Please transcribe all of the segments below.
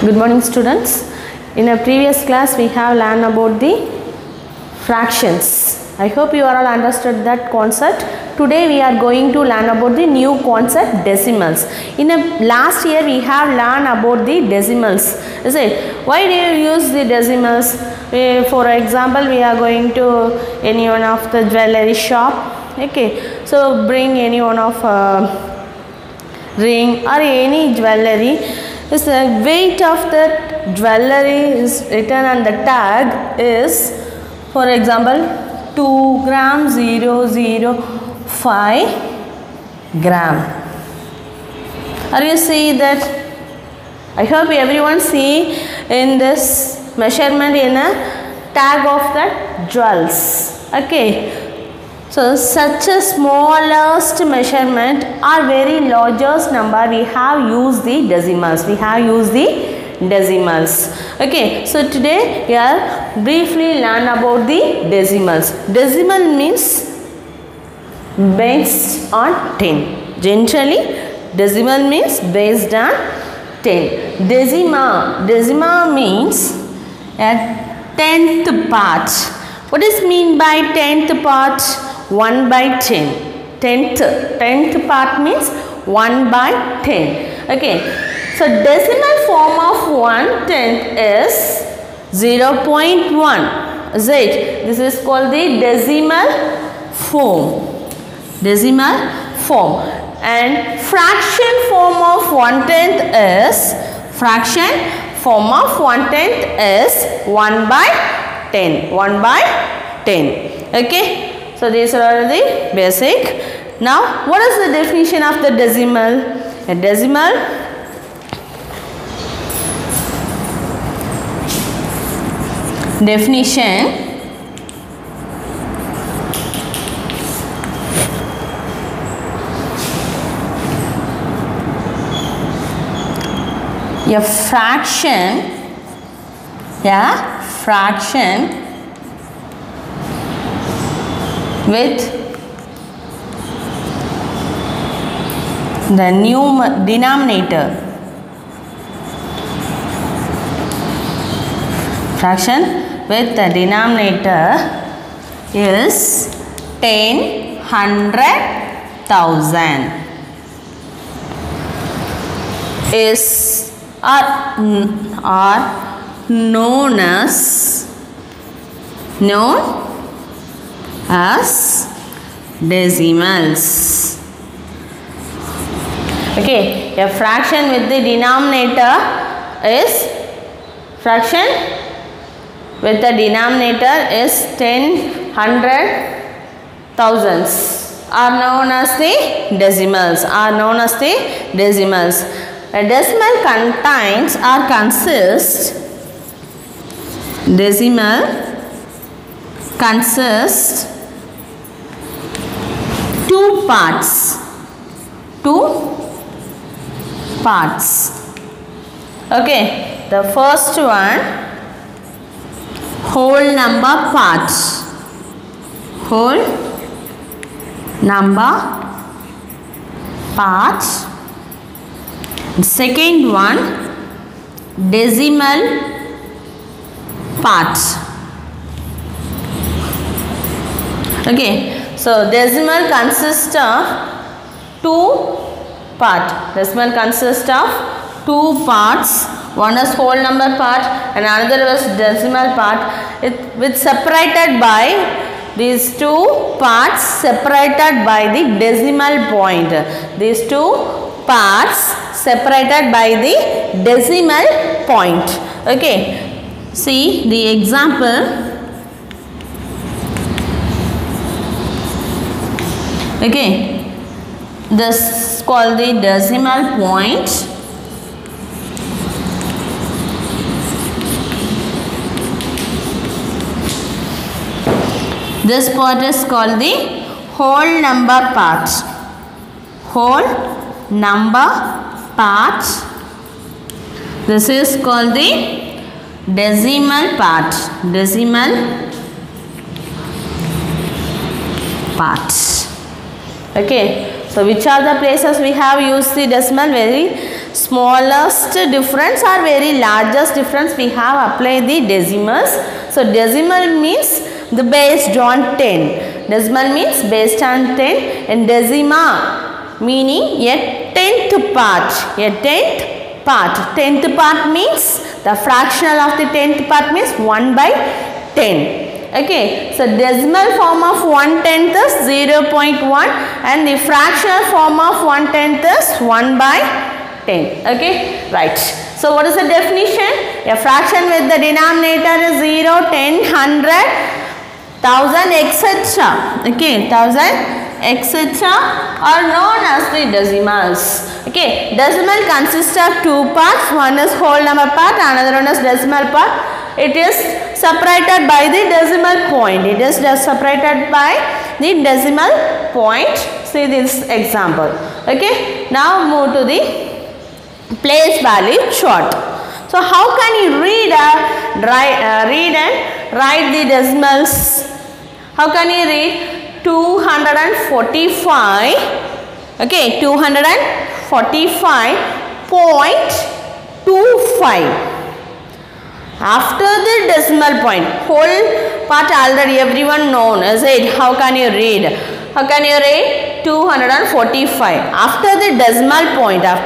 Good morning, students. In a previous class we have learned about the fractions. I hope you are all understood that concept. Today we are going to learn about the new concept, decimals. In a last year we have learned about the decimals. Is it? Why do you use the decimals? For example, we are going to any one of the jewelry shop. Okay. So bring any one of ring or any jewelry. Is the weight of the jewelry is written on the tag is, for example, 2 gram 005 gram. Are you see that? I hope everyone see in this measurement in a tag of the jewels. Okay. So such a smallest measurement or very largest number we have used the decimals. We have used the decimals. Okay. So today we are briefly learn about the decimals. Decimal means based on 10. Generally decimal means based on 10. Decima means a 10th part. What is mean by 10th part? 1 by 10. 10th part means 1 by 10. Okay. So decimal form of 1/10 is 0.1. Is it? This is called the decimal form. Decimal form. And fraction form of 1/10 is 1 by 10. 1 by 10. Okay. So these are the basic. Now what is the definition of the decimal? A decimal definition a fraction with the denominator. Fraction with the denominator is 10, 100, 1000 is are known as decimals. Okay, a fraction with the denominator is 10, 100, thousands are known as the decimals. A decimal contains or consists two parts. Okay, the first one, whole number parts. Second one, decimal parts. Okay, so decimal consists of two parts. One is whole number part and another is decimal part. With separated by these two parts, separated by the decimal point. These two parts separated by the decimal point. Okay. See the example. Okay. This is called the decimal point. This part is called the whole number part. This is called the decimal part. Okay. So which are the places we have used the decimal? Very smallest difference or very largest difference, we have applied the decimals. So decimal means the based on 10. Decimal means based on 10, and decima meaning a 10th part. A 10th part. 10th part means the fractional of the 10th part means 1 by 10. Okay, so decimal form of 1/10 is 0.1 and the fractional form of 1/10 is 1 by 10. Okay, right. So what is the definition? A fraction with the denominator is 0, 10, 100, 1000, etc. Okay, 1000, etc. are known as the decimals. Okay, decimal consists of two parts. One is whole number part, another one is decimal part. It is separated by the decimal point. It is just separated by the decimal point. See this example. Okay, now move to the place value chart. So how can you read and write the decimals? How can you read 245? Okay, 245.25. After the decimal point, whole part already everyone known, is it? How can you read? How can you read 245? After the decimal point of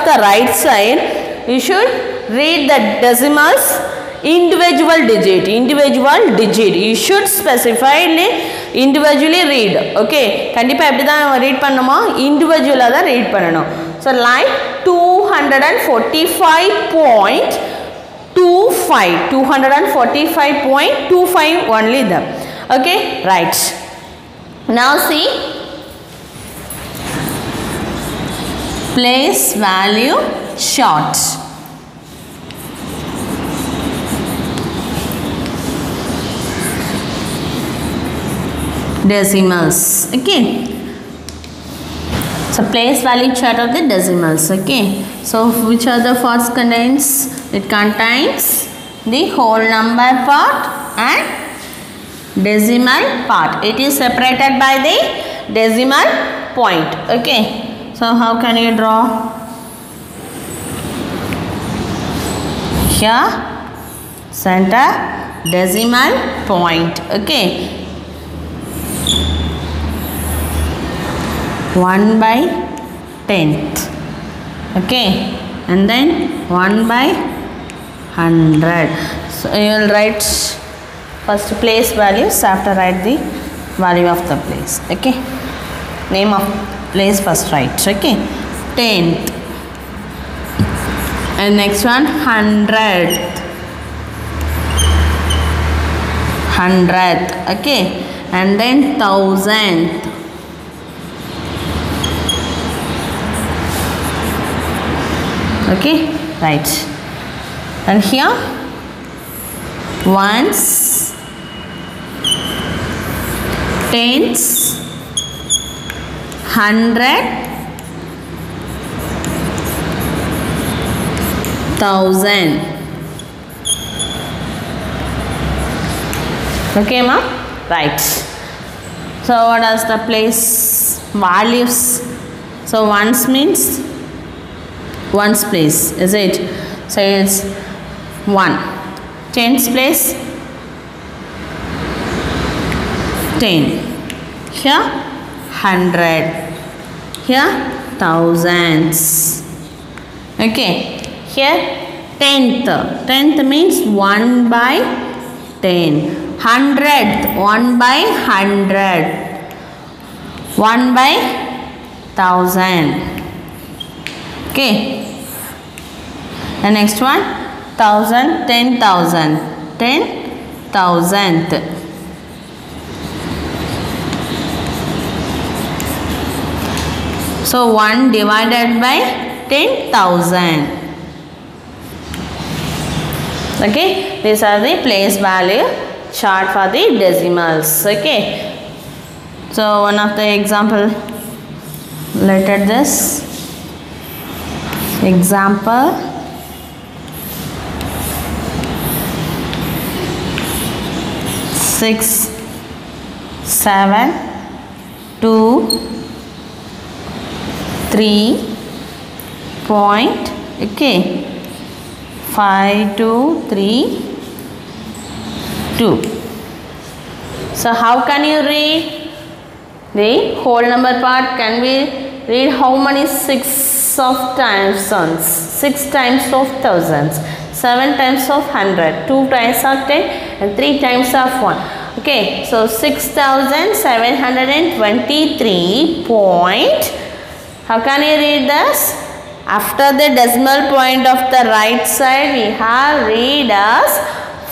the right side, you should read the decimals individual digit. You should specify individually read. Okay, kandipa eppadi dhaan read pannumo, individual da read pananum. So like 245.25 only them. Okay, right. Now see place value chart. Decimals. Okay. So place value chart of the decimals. Okay. So which are the first contains? It contains the whole number part and decimal part. It is separated by the decimal point. Okay. So how can you draw? Here center decimal point. Okay. 1 by 10th. Okay, and then 1 by 100. So you will write first place values, after write the value of the place. Okay, name of place first write. Okay, 10th, and next one 100th. Okay, and then 1000th. Okay, right. And here ones, tens, 100, 1000. Okay, ma? Right. So what is the place values? So ones means ones place, is it? So it's 1. Tens place 10. Here 100. Here thousands. Okay. Here 10th. 10th means 1 by 10. 100th 1 by 100. 1 by 1000. Okay. The next one 1000, 10,000, 10,000th. So 1 divided by 10,000. Okay, these are the place value chart for the decimals. Okay, so one of the example, let at this example. Six, 7, 2, 3, point, okay, 5232. So how can you read the whole number part? Can we read how many 6 of thousands, 6 times of thousands, 7 times of 100, 2 times of 10 and 3 times of 1. Okay, so 6723 point. How can you read this? After the decimal point of the right side, we have read as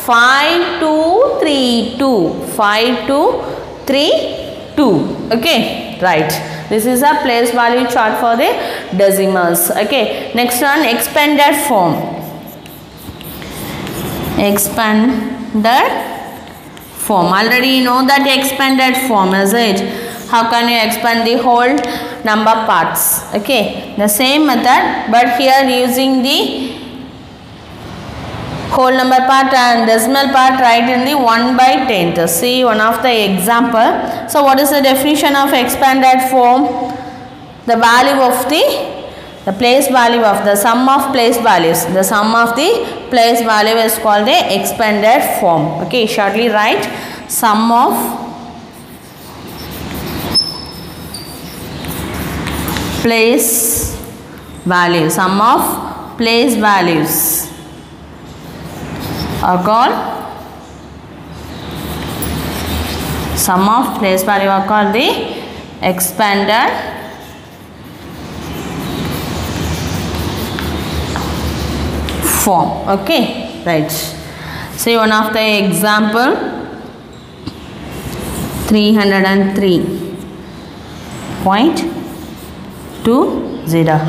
5232. 5232. Okay, right. This is a place value chart for the decimals. Okay, next one, expanded form. Expanded form. Already you know that expanded form, is it? How can you expand the whole number parts? Okay, the same method, but here using the whole number part and decimal part, write in the 1/10th. See one of the example. So what is the definition of expanded form? The value of the place value of the sum of place values. The sum of the place value is called the expanded form. Okay, shortly write sum of place value. Sum of place values are called sum of place value are called the expanded form. Okay, right. See one of the example, 303.20.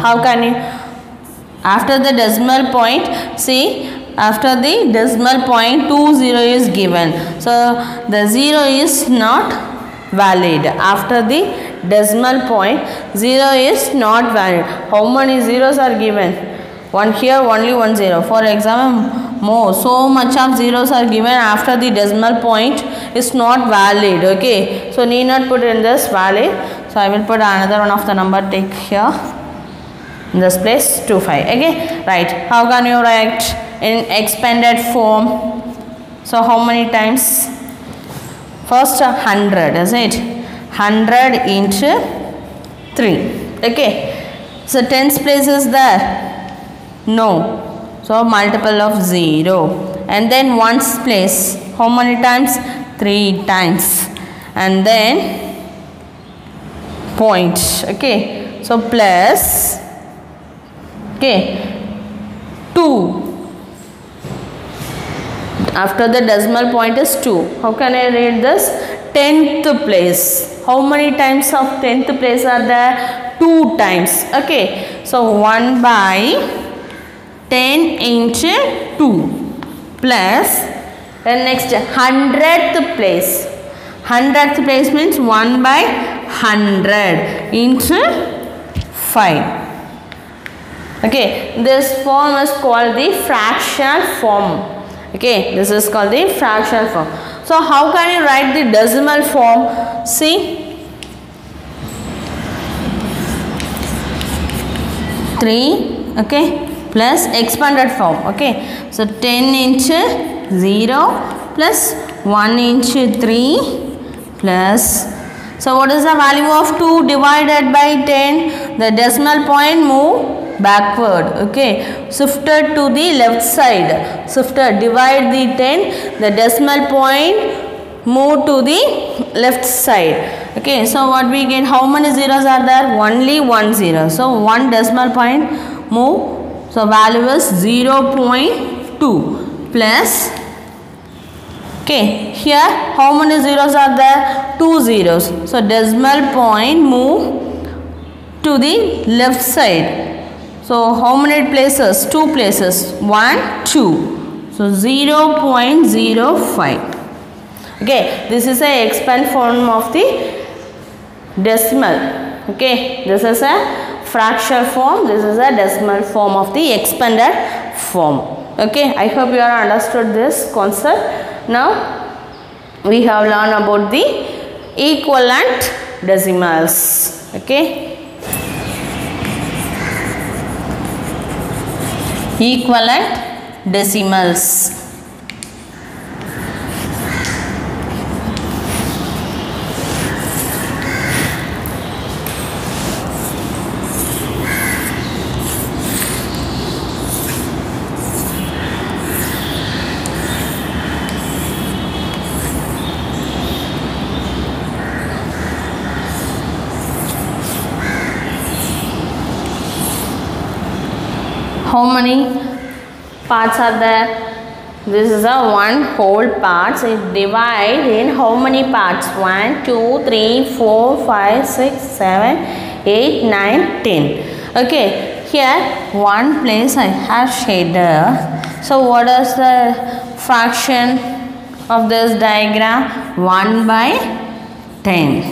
How can you, after the decimal point, see after the decimal point 20 is given, so the 0 is not valid. After the decimal point 0 is not valid. How many zeros are given? One here, only 1 0. For example, more, so much of zeros are given after the decimal point is not valid. Okay, so need not put in this valid. So I will put another one of the number, take here in this place 25. Okay, right. How can you write in expanded form? So how many times? First 100, is it? 100 into 3. Okay, so tens place is there? No. So multiple of 0. And then ones place, how many times? 3 times. And then point. Okay, so plus, okay, 2. After the decimal point is 2. How can I read this? 10th place. How many times of 10th place are there? 2 times. Okay, so 1/10 into 2 plus, then next 100th place. 100th place means 1/100 into 5. Okay, this form is called the fractional form. Okay, this is called the fractional form. So how can you write the decimal form? See, three, okay, plus expanded form. Okay, so 10 into 0 plus 1 into 3 plus, so what is the value of 2 divided by 10? The decimal point move backward. Okay, shifted to the left side. Shifted, divide the 10, the decimal point move to the left side. Okay, so what we get? How many zeros are there? Only 1 0. So 1 decimal point move. So value is 0.2 plus. Okay, here how many zeros are there? 2 zeros. So decimal point move to the left side. So how many places? 2 places. 1 2. So 0.05. Okay, this is a expand form of the decimal. Okay, this is a fractional form. This is a decimal form of the expanded form. Okay, I hope you are understood this concept. Now we have learned about the equivalent decimals. Okay. equivalent decimals. How many parts are there? This is a one whole parts. It divide in how many parts? 1, 2, 3, 4, 5, 6, 7, 8, 9, 10. Okay, here one place I have shaded. So what is the fraction of this diagram? 1 by 10.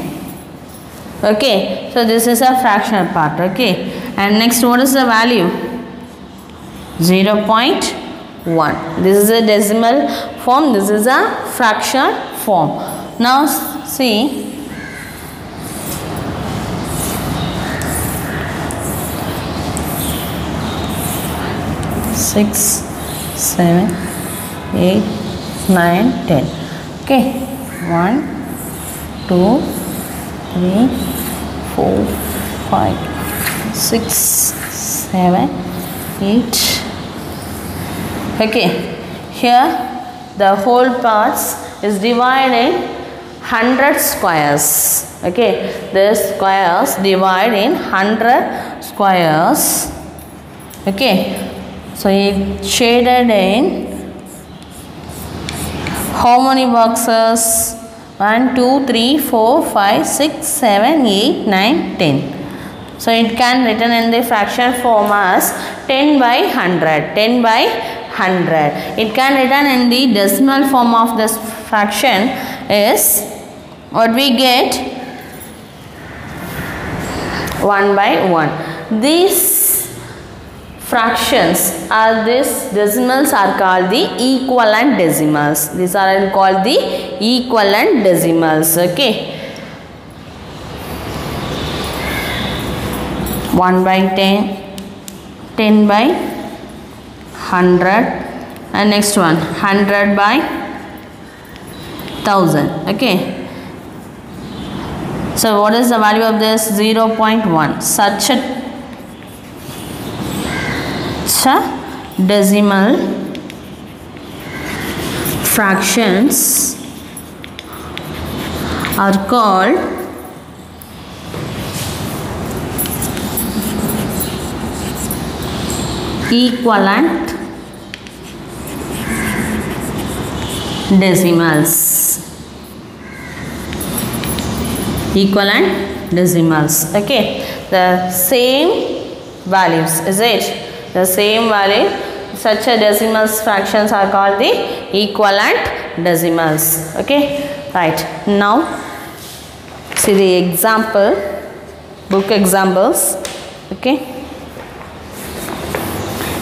Okay, so this is a fractional part. Okay, and next what is the value? 0.1. This is a decimal form, this is a fraction form. Now see, six, 7, 8, 9, 10. Okay, 1, 2, 3, 4, 5, 6, 7, 8. Okay, here the whole parts is divided in 100 squares. Okay, the squares divide in 100 squares. Okay, so it shaded in how many boxes? 1, 2, 3, 4, 5, 6, 7, 8, 9, 10. So it can written in the fraction form as 10 by 100. 10 by 100. It can written in the decimal form of this fraction is what we get 1 by 1. These fractions are these decimals are called the equivalent decimals. These are called the equivalent decimals. Okay. 1 by 10, 10 by 100, and next one 100 by 1000. Okay. So what is the value of this? 0.1. Such a decimal fractions are called equivalent decimals. Equivalent decimals. Okay, the same values, is it? The same value, such a decimals fractions are called the equivalent decimals. Okay, right. Now see the example, book examples. Okay,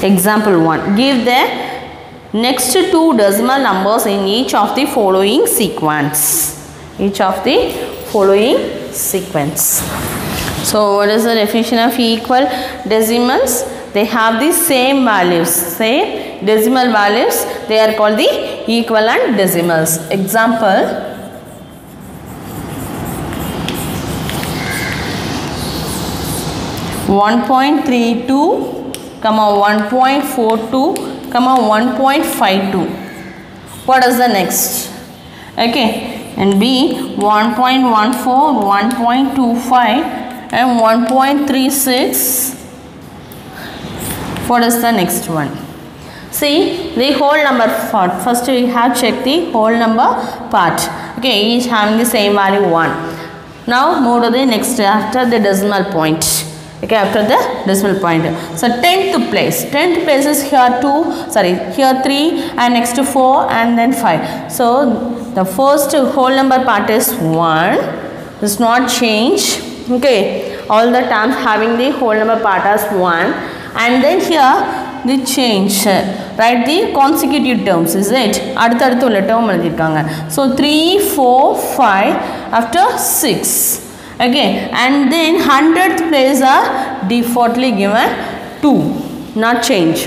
example 1. Give the next two decimal numbers in each of the following sequence. Each of the following sequence. So what is the definition of equal decimals? They have the same values, same decimal values. They are called the equivalent decimals. Example, (1.32), 1.42, 1.52. What is the next? Okay, and B 1.14, 1.25 and 1.36. What is the next one? See the whole number part. First we have checked the whole number part. Okay, each having the same value 1. Now move to the next after the decimal point. Okay, after the decimal point. So 10th place. 10th place is here 2, sorry, here 3 and next to 4 and then 5. So the first whole number part is 1. Does not change. Okay, all the terms having the whole number part as 1. And then here the change, write the consecutive terms, is it? அடுத்தடுத்து உள்ள term எழுதிருக்காங்க. So 3, 4, 5 after 6. Okay, and then 100th place are defaultly given 2, not change.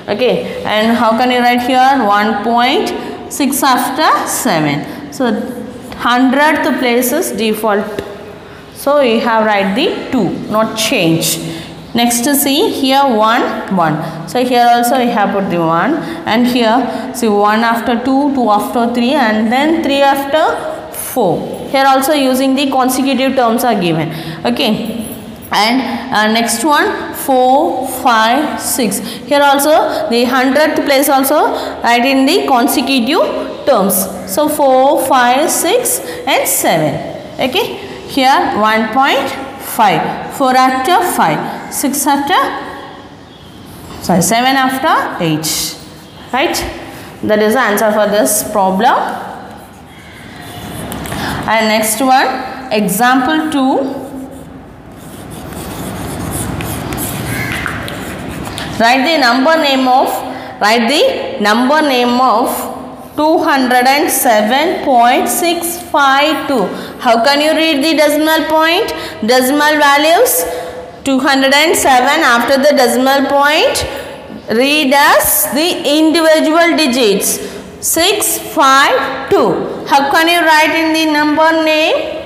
Okay, and how can you write here? 1.6 after 7. So 100th place is default. So you have write the 2, not change. Next see here 1, 1. So here also you have put the 1, and here see 1 after 2, 2 after 3, and then 3 after 4. Here also using the consecutive terms are given. Okay. And next one 4, 5, 6. Here also the 100th place also write in the consecutive terms. So 4, 5, 6 and 7. Okay. Here 1.5. 4 after 5. 6 after, sorry, 7 after 8. Right. That is the answer for this problem. And next one, example 2. Write the number name of 207.652. How can you read the decimal point? Decimal values 207 after the decimal point. Read as the individual digits 652. How can you write in the number name?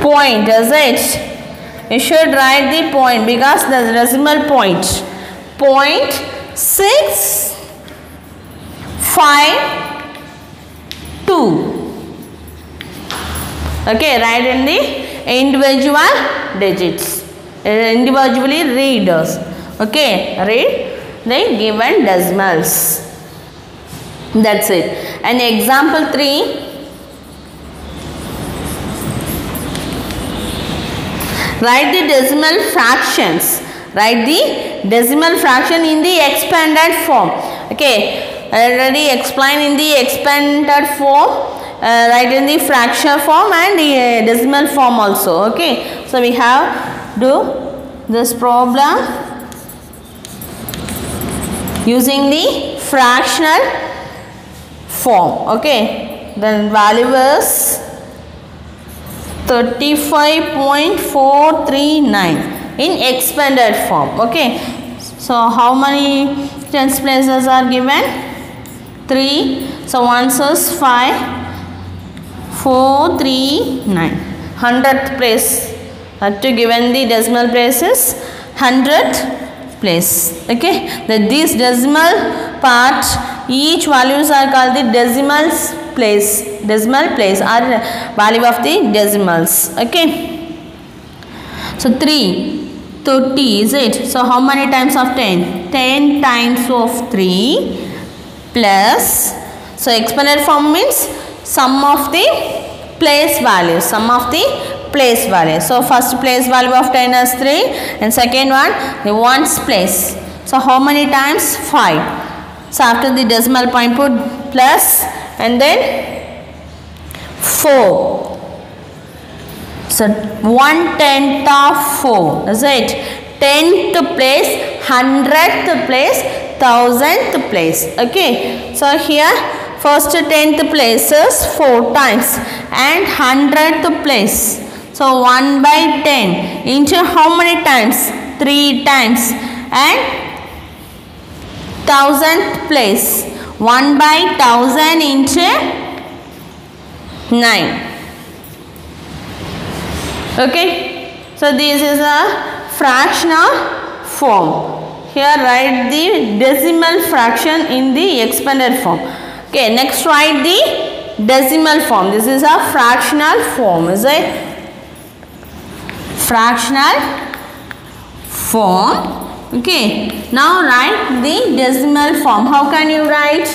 Point, is it? You should write the point because the decimal point. 0.652. Okay, write in the individual digits. Individually readers. Okay, read the given decimals. That's it. And example 3. Write the decimal fractions. Write the decimal fraction in the expanded form. Okay, I already explained in the expanded form. Write in the fractional form and the decimal form also. Okay, so we have do this problem using the fractional form. Okay, then value is 35.439 in expanded form. Okay, so how many tens places are given? 3. So 1 is 5, 4, 3, 9. 100th place. To given the decimal places 100th place. Okay, these decimal part, each values are called the decimal place or value of the decimals. Okay, so 330 is it? So how many times of 10? 10 times of 3 plus, so expanded form means sum of the place value, So first place value of 10 is 3 and second one the ones place. So how many times? 5. So after the decimal point put plus and then 4. So 1/10 of 4 is it? 10th place, 100th place, 1000th place. Okay, so here first 10th place is 4 times and 100th place. So 1/10 into how many times? 3 times. And 1000th place 1/1000 into 9. Okay, so this is a fractional form. Here write the decimal fraction in the expanded form. Okay, next write the decimal form. This is a fractional form, is it? Fractional form. Okay, now write the decimal form. How can you write?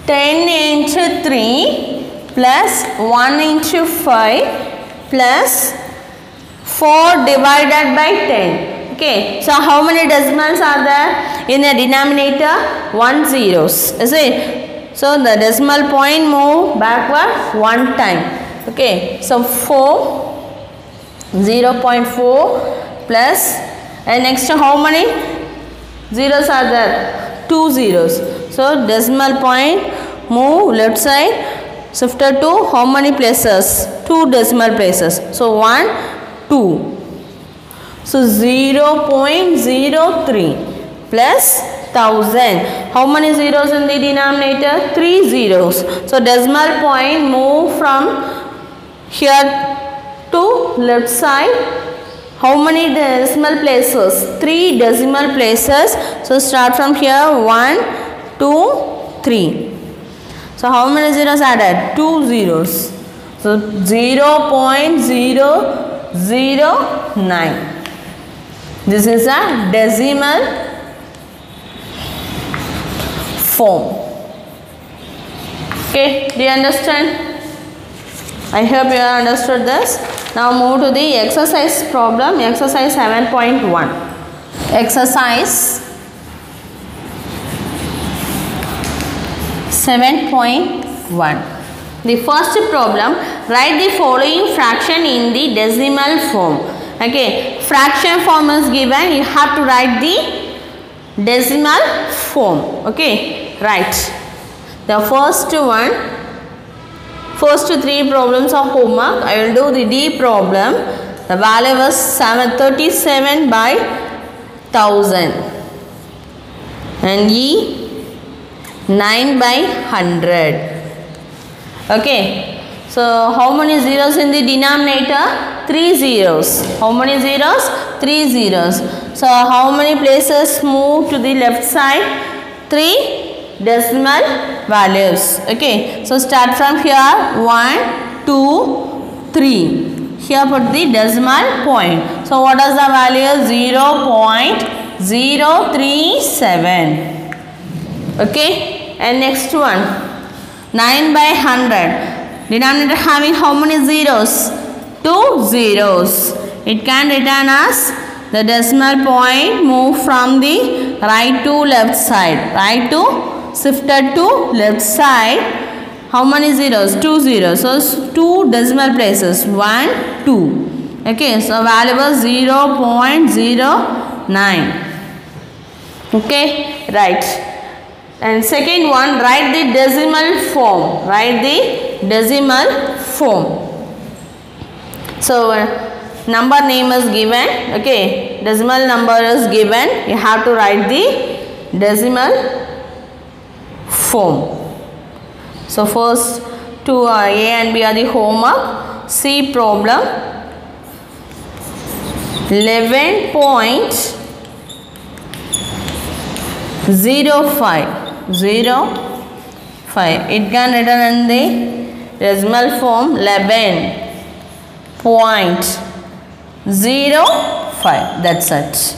10 into 3 plus 1 into 5 plus 4 divided by 10. Okay, so how many decimals are there in the denominator? 1 zeros, is it? So the decimal point move backward 1 time. Okay, so 4, 0.4 plus, and next how many zeros are there? 2 zeros. So decimal point move left side, shifted to how many places? 2 decimal places. So 1, 2. So 0.03 plus 1000. How many zeros in the denominator? 3 zeros. So decimal point move from here to left side. How many decimal places? 3 decimal places. So start from here, 1, 2, 3. So how many zeros added? 2 zeros. So 0.009. This is a decimal form. Okay, do you understand? I hope you have understood this. Now move to the exercise problem, exercise 7.1. Exercise 7.1. The first problem, write the following fraction in the decimal form. Okay, fraction form is given, you have to write the decimal form. Okay, right. The first one, first 3 problems are homework. I will do the D problem. The value was 737 by 1000 and E 9 by 100. Okay, so how many zeros in the denominator? 3 zeros. How many zeros? 3 zeros. So how many places move to the left side? 3 decimal values. Okay, so start from here, 1, 2, 3. Here put the decimal point. So what is the value? 0.037. Okay, and next one, 9 by 100. Denominator having how many zeros? 2 zeros. It can return as the decimal point move from the right to left side. Right to shifted to left side. How many zeros? 2 zeros. So 2 decimal places. 1, 2. Okay, so value was 0.09. Okay, right. And second one, write the decimal form. Write the decimal form. So number name is given. Okay, decimal number is given. You have to write the decimal form. So first 2 A and B are the homework. C problem 11.05. It can return in the decimal form 11.05. That's it.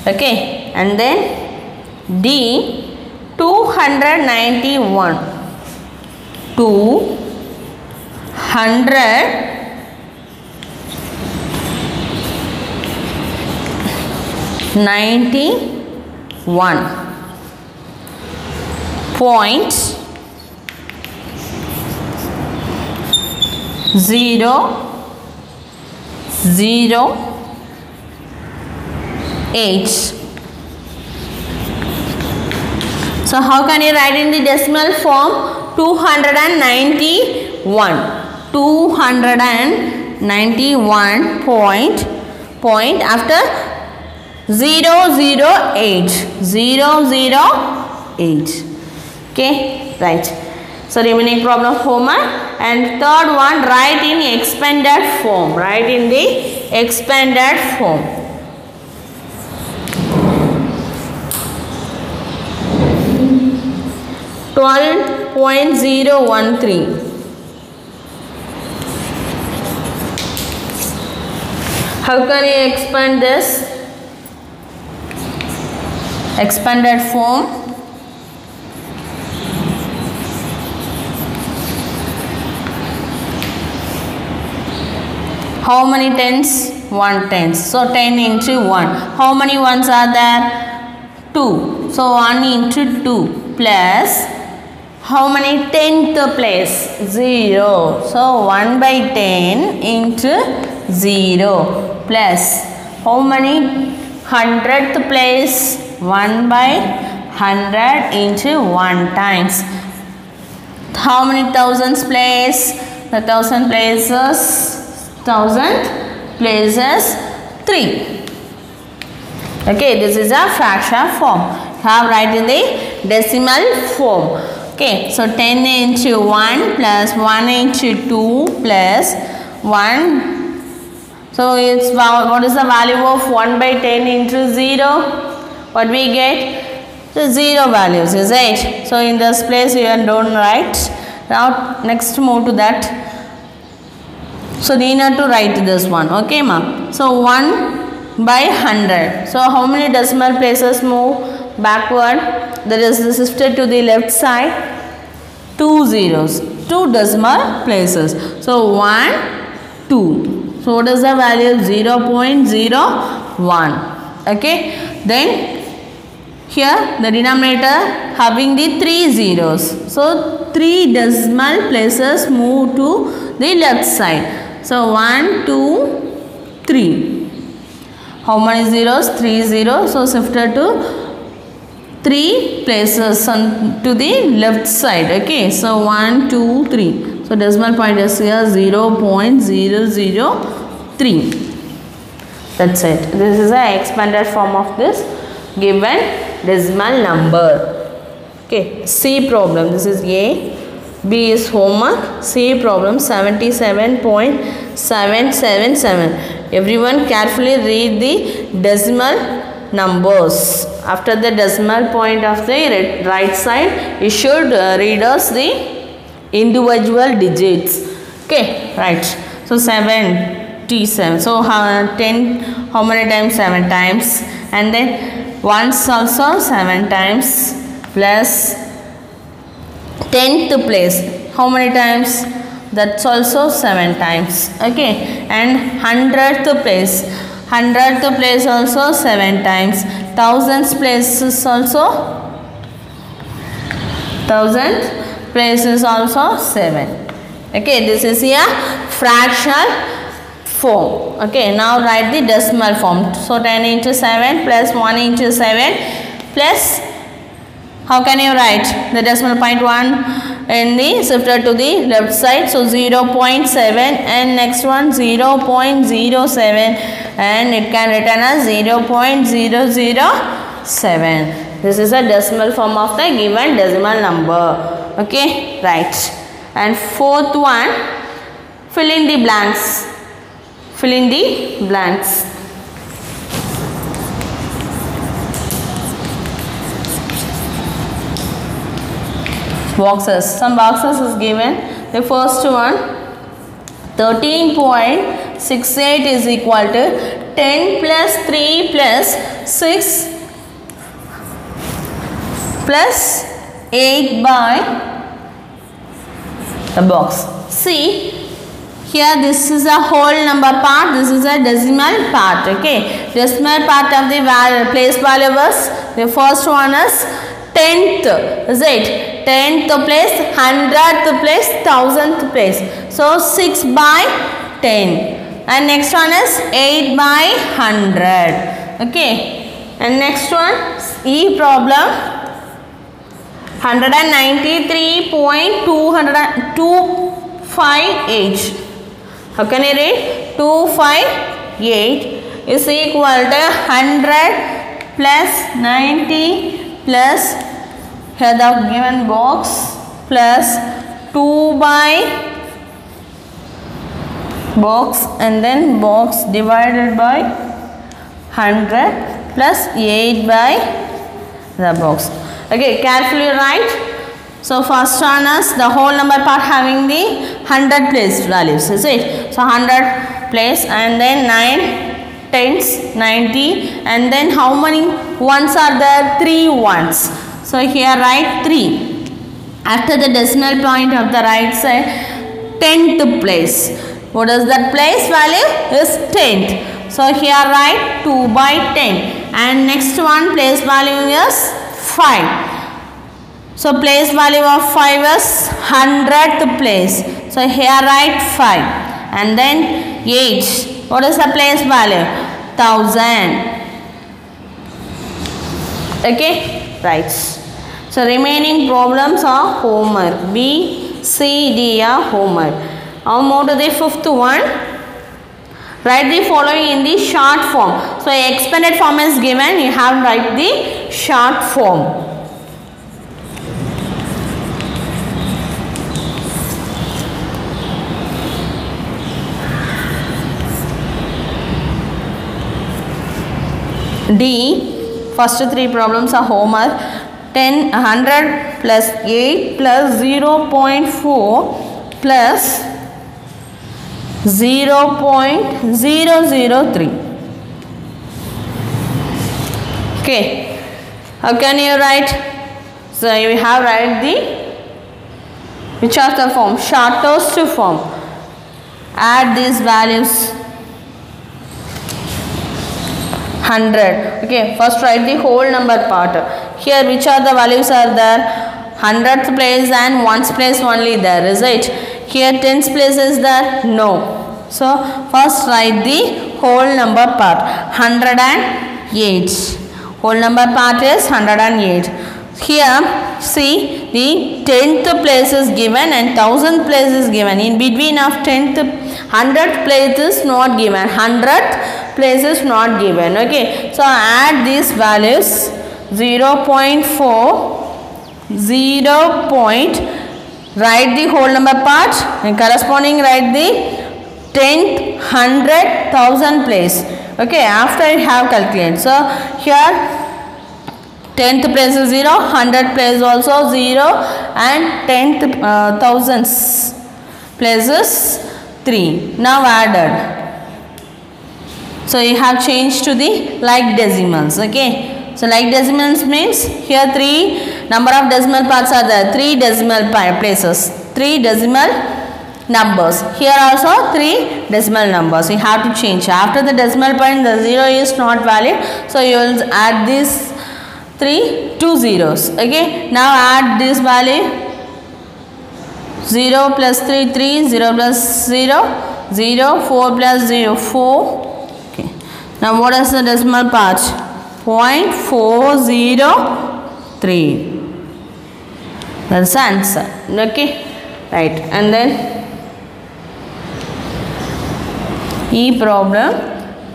Okay, and then D 291. 291. Point 008. So how can you write in the decimal form? 291. 291 point after 008. 008. Okay, right. So remaining problem homework. And third one, write in expanded form. Write in the expanded form. .013. How can you expand this? Expanded form. How many tens? 1 tens. So 10 into 1. How many ones are there? 2. So 1 into 2 plus how many tenth place? 0. So 1 by 10 into 0 plus how many hundredth place? 1 by 100 into 1 times. How many thousands place? The 1000 places 3. Okay, this is a fraction form. Have write in the decimal form. Okay, so 10 into 1 plus 1 into 2 plus 1. So it's what is the value of 1 by 10 into 0? What we get? The 0 values, is it? So in this place you don't write. Now next move to that. So we need to write this one. Okay, ma. So 1 by 100. So how many decimal places move backward? That is shifted to the left side. 2 zeros. 2 decimal places. So 1, 2. So what is the value? 0.01. Okay. Then here the denominator having the 3 zeros. So 3 decimal places move to the left side. So 1, 2, 3. How many zeros? 3 zeros. So shifted to 3 places to the left side. Okay. So 1, 2, 3. So decimal point is here 0.003. That's it. This is the expanded form of this given decimal number. Okay. C problem. This is A. B is homework. C problem 77.777. Everyone carefully read the decimal numbers. After the decimal point of the right side, you should read us the individual digits. Okay, right. So 77. So 10, how many times? 7 times. And then once also 7 times plus 10th place. How many times? That's also 7 times. Okay. And 100th place. 100th place also 7 times. 1000th place is also 1000th place is also 7. Okay, this is here fractional form. Okay, now write the decimal form. So 10 into 7 plus 1 into 7 plus, how can you write the decimal point? 1 in the shifted to the left side. So 0.7 and next one 0.07 and it can return as 0.007. This is a decimal form of the given decimal number. Okay, right. And fourth one, fill in the blanks. Fill in the blanks. Boxes. Some boxes is given. The first one, 13.68 is equal to 10 plus 3 plus 6 plus 8 by the box. See, here this is a whole number part, this is a decimal part. Okay, decimal part of the place value was, the first one is 10th, is it? 10th place, 100th place, 1000th place. So 6 by 10 and next one is 8 by 100. Okay, and next one E problem, 193.258. How can you read? 258 is equal to 100 plus 90 plus here the given box plus 2 by box and then box divided by 100 plus 8 by the box. Okay, carefully write. So first one is the whole number part having the 100 place values, is it? So 100 place and then 9 tens, 90 and then how many ones are there? 3 ones. So here write 3. After the decimal point of the right side, 10th place. What is that place value? Is 10th. So here write 2 by 10 and next one place value is 5. So place value of 5 is 100th place. So here write 5 and then 8. What is the place value? 1000. Okay. right. So remaining problems are homework. B, C, D are homework. Now move to the fifth one. Write the following in the short form. So expanded form is given. You have to write the short form. D, first three problems are homework. 100 plus 8 plus 0.4 plus 0.003. Okay, how can you write? So you have write the which of the form? Shortest form. Add these values. 100. Okay, first write the whole number part. Here which are the values are there? 100th place and 1's place only there, is it? Here 10th place is there? No. So first write the whole number part. 108. Whole number part is 108. Here see the 10th place is given and 1000th place is given. In between of 10th 100th place is not given. 100th place is not given. Okay, so add these values. 0.4, 0. Write the whole number part and corresponding write the 10th, 100, 1000 place. Okay, after you have calculated. So here 10th place is 0, 100th place also 0 and 10th thousands place is 3. Now added. So you have changed to the like decimals. Okay. So like decimals means here 3 number of decimal parts are there. 3 decimal places. 3 decimal numbers. Here also 3 decimal numbers. You have to change. After the decimal point the 0 is not valid. So you will add these 2 zeros. Okay. Now add this value. 0 plus 3, 3. 0 plus 0, 0. 4 plus 0, 4. Okay. Now what is the decimal part? 0.403. That's the answer. Okay. Right. And then E problem.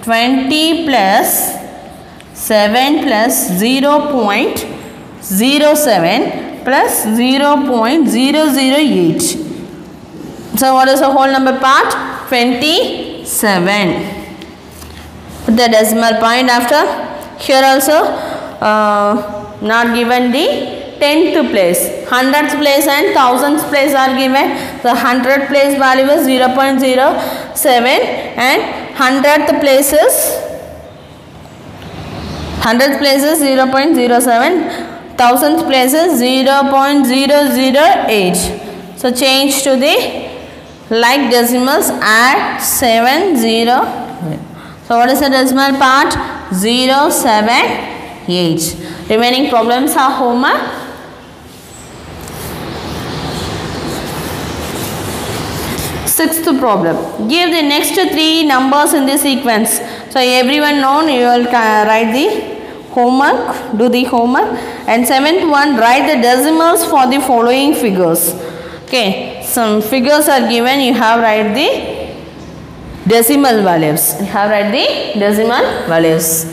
20 plus 7 plus 0.07 plus 0.008. So what is the whole number part? 27. Put the decimal point after. Here also not given the 10th place. 100th place and 1000th place are given. The 100th place value is 0.07 and 100th place is 0.07, 1000th place is 0.008. So change to the like decimals, add 7, 0. So what is the decimal part? 078. Remaining problems are homework. Sixth problem. Give the next 3 numbers in the sequence. So everyone known, you will write the homework, do the homework. And 7th one, write the decimals for the following figures. Okay, some figures are given, you have write the decimal values. You have write the decimal values.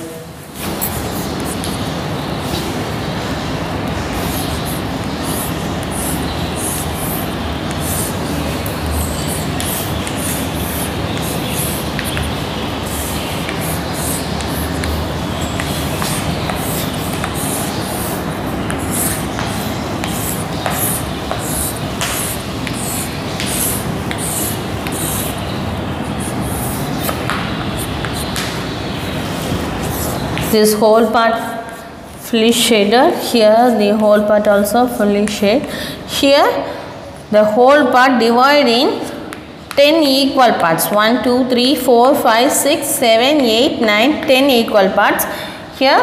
This whole part fully shaded. Here the whole part also fully shaded. Here the whole part divided in 10 equal parts. 1, 2, 3, 4, 5, 6, 7, 8, 9, 10 equal parts. Here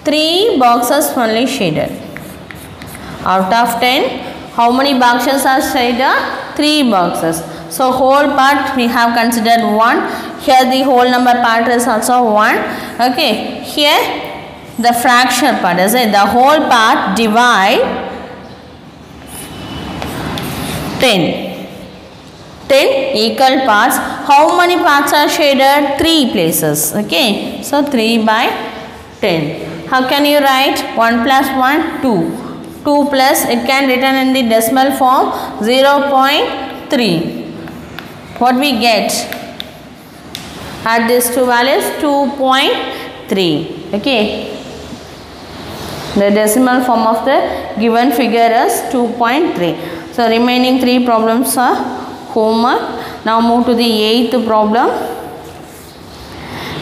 3 boxes only shaded. Out of 10, how many boxes are shaded? 3 boxes. So whole part we have considered 1. Here the whole number part is also 1. Okay. Here the fractional part, is it? The whole part divide 10. 10 equal parts. How many parts are shaded? 3 places. Okay. So 3 by 10. How can you write? 1 plus 1, 2. 2 plus, it can written in the decimal form 0.3. What we get? Add these two values, 2.3. Okay. The decimal form of the given figure is 2.3. So remaining 3 problems are homework. Now move to the 8th problem.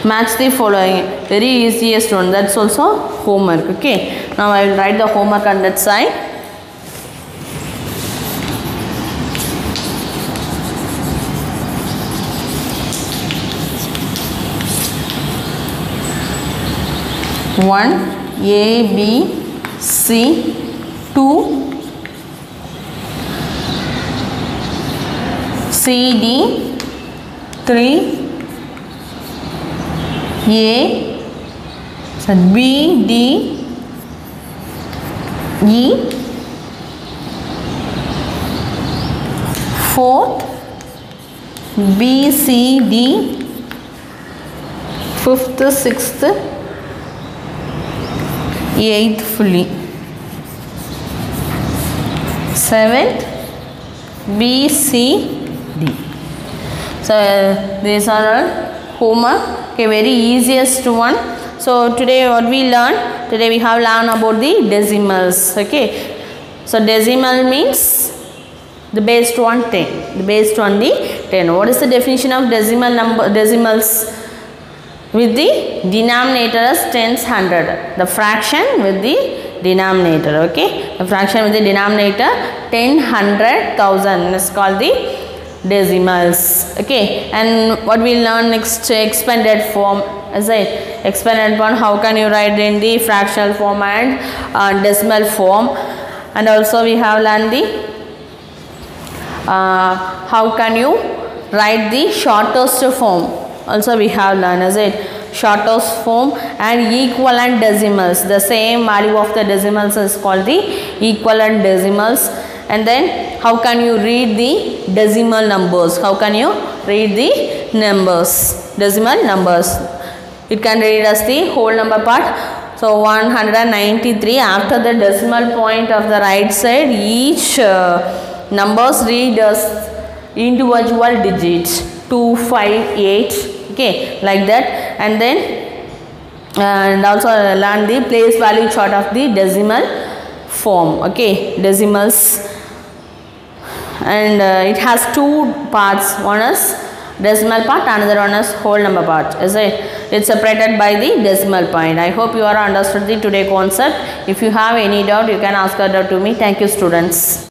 Match the following. Very easiest one. That's also homework. Okay. Now I will write the homework on that side. One, A, B, C, 2, C, D, 3, A, B, D, E, 4th, B, C, D, 5th, 6th, 8th fully, 7th, B, C, D. So these are all homework. Okay, very easiest one. So today what we learned? Today we have learned about the decimals. Okay. So decimal means the based on 10. The based on the 10. What is the definition of decimals? With the denominator as tens, hundred. The fraction with the denominator. Okay. The fraction with the denominator 10, 100, 1000 is called the decimals. Okay. And what we learn next, expanded form. Is it expanded form? How can you write in the fractional form and decimal form? And also we have learned the how can you write the shortest form. Also we have learned, is it, shortest form and equivalent decimals. The same value of the decimals is called the equivalent decimals. And then how can you read the decimal numbers? How can you read the numbers, decimal numbers? It can read as the whole number part. So 193, after the decimal point of the right side, each numbers read as individual digits, 2, 5, 8. Okay, like that. And then and also learn the place value chart of the decimal form. Okay, decimals. And it has 2 parts. One is decimal part, another one is whole number part. Is it? It's separated by the decimal point. I hope you are understood the today concept. If you have any doubt, you can ask that to me. Thank you, students.